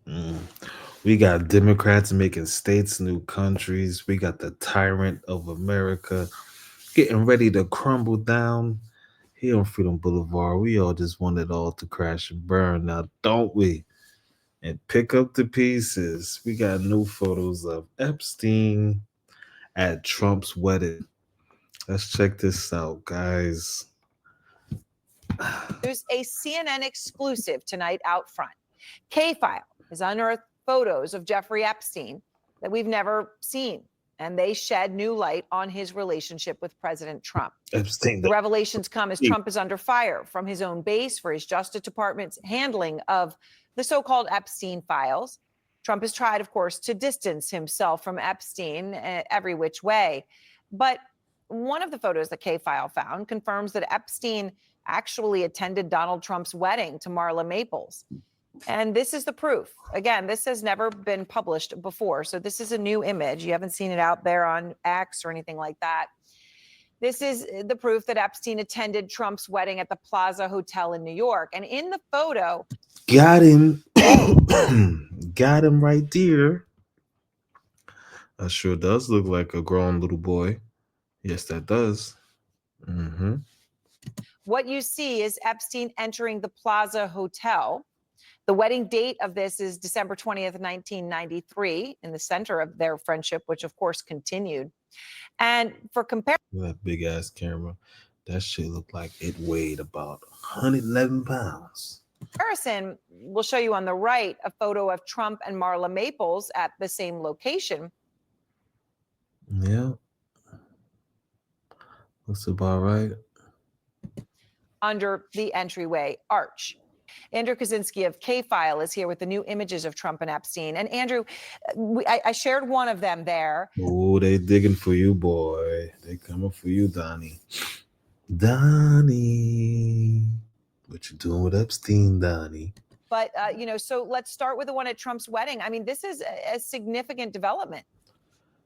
Mm. We got Democrats making states new countries. We got the tyrant of America getting ready to crumble down here on Freedom Boulevard. We all just want it all to crash and burn now, don't we? And pick up the pieces. We got new photos of Epstein at Trump's wedding. Let's check this out, guys. There's a CNN exclusive tonight out front. K-File has unearthed photos of Jeffrey Epstein that we've never seen, and they shed new light on his relationship with President Trump. Epstein. The revelations come as Trump is under fire from his own base for his Justice Department's handling of the so-called Epstein files. Trump has tried, of course, to distance himself from Epstein every which way. But one of the photos that K-File found confirms that Epstein actually attended Donald Trump's wedding to Marla Maples. And this is the proof. Again, this has never been published before. So this is a new image. You haven't seen it out there on X or anything like that. This is the proof that Epstein attended Trump's wedding at the Plaza Hotel in New York. And in the photo, got him. Got him right there. That sure does look like a grown little boy. Yes, that does. Mm-hmm. what you see is Epstein entering the Plaza Hotel. The wedding date of this is December 20th, 1993, in the center of their friendship, which of course continued. And for comparison, That big ass camera. That shit looked like it weighed about 111 pounds. we'll show you on the right a photo of Trump and Marla Maples at the same location. Yeah. Looks about right. Under the entryway arch. Andrew Kaczynski of K-File is here with the new images of Trump and Epstein. And Andrew, I shared one of them there. Oh, they digging for you, boy. They coming for you, Donnie. Donnie. What you doing with Epstein, Donnie? But, so let's start with the one at Trump's wedding. I mean, this is a significant development.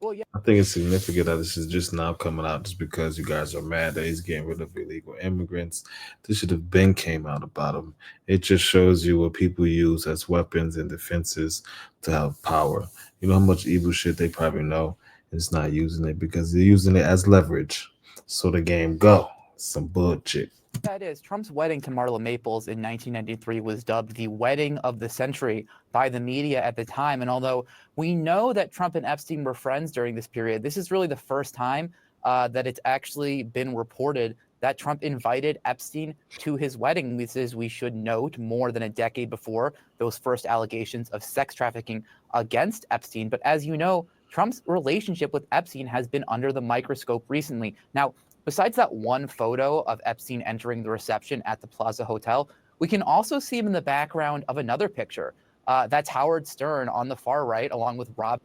Well, yeah. I think it's significant that this is just now coming out just because you guys are mad that he's getting rid of illegal immigrants. This should have been came out about him. It just shows you what people use as weapons and defenses to have power. You know how much evil shit they probably know. It's not using it because they're using it as leverage. So the game go. Some bullshit. That is, Trump's wedding to Marla Maples in 1993 was dubbed the wedding of the century by the media at the time. And although we know that Trump and Epstein were friends during this period, this is really the first time that it's actually been reported that Trump invited Epstein to his wedding. This is, we should note, more than a decade before those first allegations of sex trafficking against Epstein. But as you know, Trump's relationship with Epstein has been under the microscope recently. Now, besides that one photo of Epstein entering the reception at the Plaza Hotel, we can also see him in the background of another picture. That's Howard Stern on the far right, along with Rob.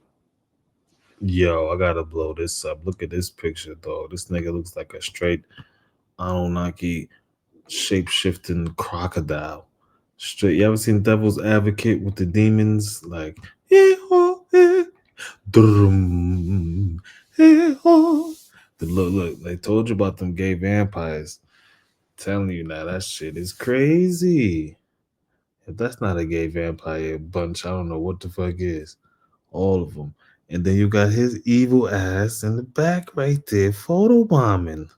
Yo, I gotta blow this up. Look at this picture, though. This nigga looks like a straight Anunnaki shape shifting crocodile. Straight. You ever seen Devil's Advocate with the demons? Like, drum, look, they told you about them gay vampires. Telling you now, that shit is crazy. If that's not a gay vampire bunch, I don't know what the fuck is. All of them. And then you got his evil ass in the back right there, photo bombing.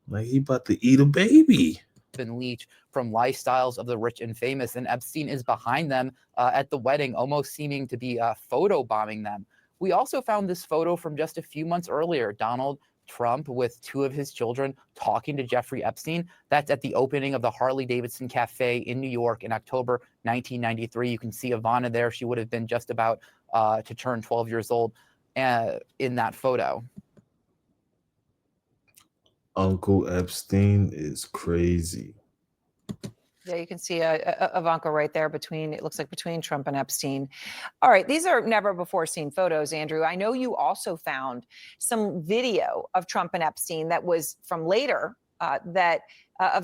Like he about to eat a baby. And Leach from Lifestyles of the Rich and Famous, and Epstein is behind them at the wedding, almost seeming to be photo bombing them. We also found this photo from just a few months earlier, Donald Trump with two of his children talking to Jeffrey Epstein. That's at the opening of the Harley-Davidson Cafe in New York in October 1993. You can see Ivana there. She would have been just about to turn 12 years old in that photo. Uncle Epstein is crazy. Yeah, you can see Ivanka right there it looks like between Trump and Epstein. All right, these are never before seen photos, Andrew. I know you also found some video of Trump and Epstein that was from later of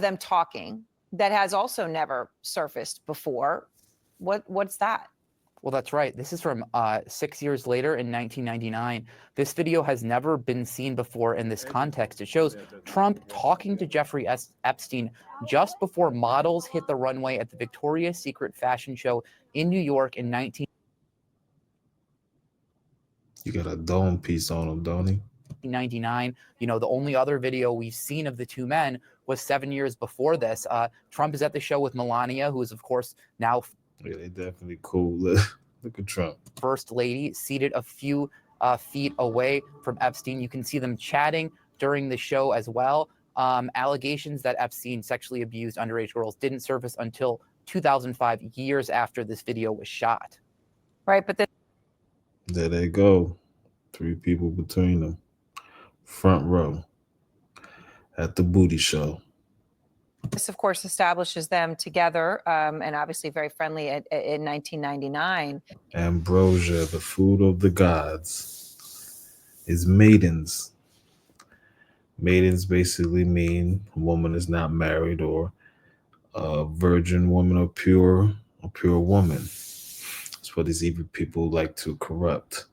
them talking that has also never surfaced before. What's that? Well, that's right. This is from 6 years later in 1999. This video has never been seen before in this context. It shows Trump talking to Jeffrey Epstein just before models hit the runway at the Victoria's Secret fashion show in New York in 19. You got a dome piece on him, don't he? 1999. The only other video we've seen of the two men was 7 years before this. Trump is at the show with Melania, who is, of course, now Yeah, they definitely cool. Look at Trump. First Lady, seated a few feet away from Epstein. You can see them chatting during the show as well. Allegations that Epstein sexually abused underage girls didn't surface until 2005, years after this video was shot. Right, but There they go. 3 people between them. Front row at the booty show. this, of course, establishes them together and obviously very friendly in 1999. Ambrosia, the food of the gods, is maidens. Maidens basically mean a woman is not married or a virgin woman or a pure woman. That's what these evil people like to corrupt.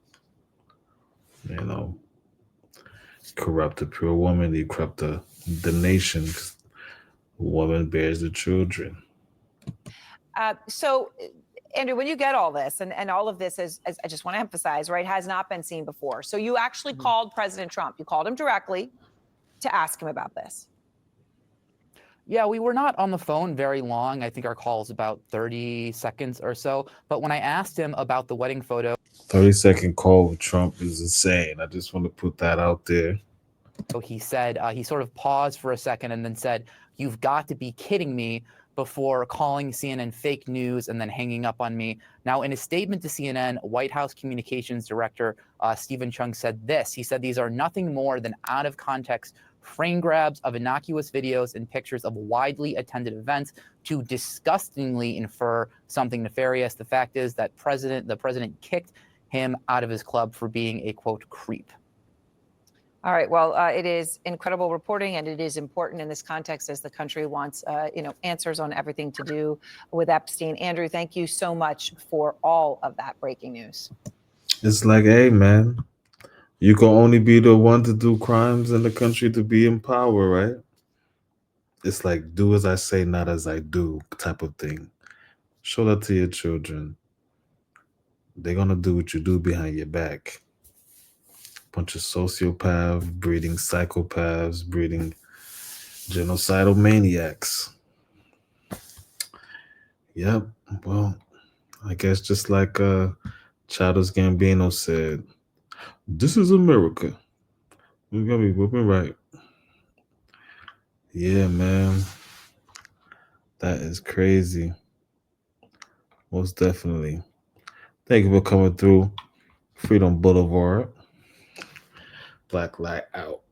Corrupt a pure woman, they corrupt the nation. The woman bears the children. So, Andrew, when you get all this, and all of this is, as I just want to emphasize, right, has not been seen before. So you actually called President Trump. You called him directly to ask him about this. Yeah, we were not on the phone very long. I think our call was about 30 seconds or so. But when I asked him about the wedding photo, 30-second call with Trump is insane. I just want to put that out there. he said, he sort of paused for a second and then said, "You've got to be kidding me," before calling CNN fake news and then hanging up on me. Now, in a statement to CNN, White House Communications Director Stephen Chung said this. He said, "These are nothing more than out of context frame grabs of innocuous videos and pictures of widely attended events to disgustingly infer something nefarious. The fact is that the president kicked him out of his club for being a, quote, creep." All right. Well, it is incredible reporting, and it is important in this context as the country wants, answers on everything to do with Epstein. Andrew, thank you so much for all of that breaking news. It's like, hey, man, you can only be the one to do crimes in the country to be in power, right? It's like, do as I say, not as I do type of thing. Show that to your children. They're going to do what you do behind your back. Bunch of sociopaths, breeding psychopaths, breeding genocidal maniacs. Yep. Well, I guess just like Childish Gambino said, this is America. We're gonna be whooping right. Yeah, man. That is crazy. Most definitely. Thank you for coming through Freedom Boulevard. Black Light out.